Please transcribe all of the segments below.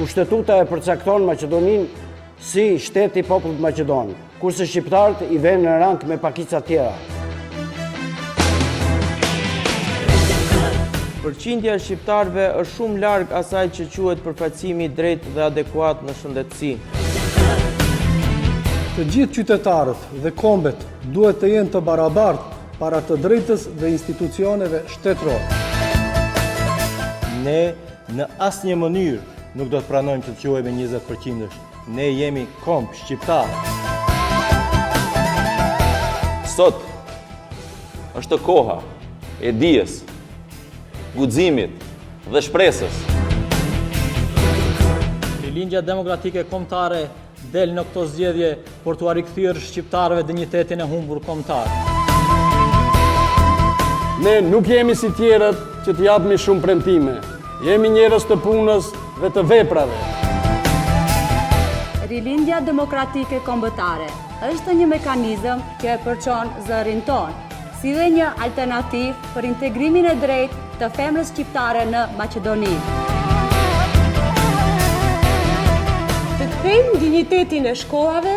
Kushtetuta e përcakton Maqedoninë si shteti i popullit maqedon, kurse shqiptarët i vënë në rang me pakica tjera. Përqindja e shqiptarëve është shumë larg asaj që quhet përfaqësimi i drejtë dhe adekuat në shëndetësi. Të gjithë qytetarët dhe kombet duhet të jenë të barabartë para të drejtës dhe institucioneve shtetërore. Ne në asnjë mënyrë nuk do të pranojmë që të quhemi 20%. Ne jemi komb shqiptar. Sot është koha e dijes, guximit dhe shpresës. Rilindja demokratike kombëtare del në këto zgjedhje për t'u rikthyer shqiptarëve dinjitetin e humbur kombëtar. Ne nuk jemi si tjerët që të japmi shumë premtime. Jemi njerëz të punës dhe të veprave. Rilindja demokratike kombëtare është një mekanizëm që e përçon zërin ton, si dhe një alternativë për integrimin e drejtë të femrës shqiptare në Maqedoni. Të kthejmë dinjitetin e shkollave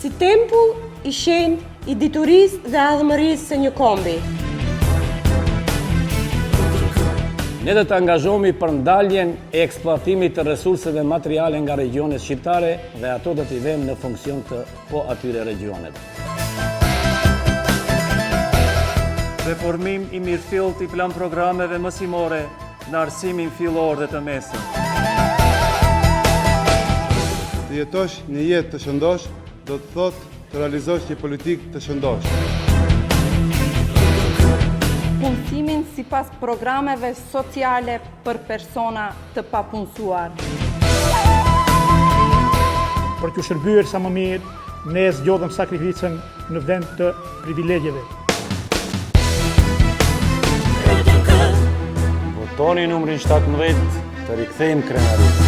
si tempul i shenjtë i diturisë dhe ardhmërisë së një kombi. Ne do të angazhohemi për ndaljen e eksploatimit të resurseve materiale nga regionet shqiptare dhe ato do t'i vëmë në funksion të po atyre regionet. Reformim i mirëfillt i plan programeve mësimore në arsimin fillor dhe të mesëm. Të jetosh një jetë të shëndosh, do të thotë të realizosh një politikë të shëndosh. Punësimin sipas programeve sociale për persona të papunësuar. Për t'u shërbyer sa më mirë, ne zgjodhëm sakrificën në vend të privilegjeve. Votoni numrin 17 të rikthejmë krenarin.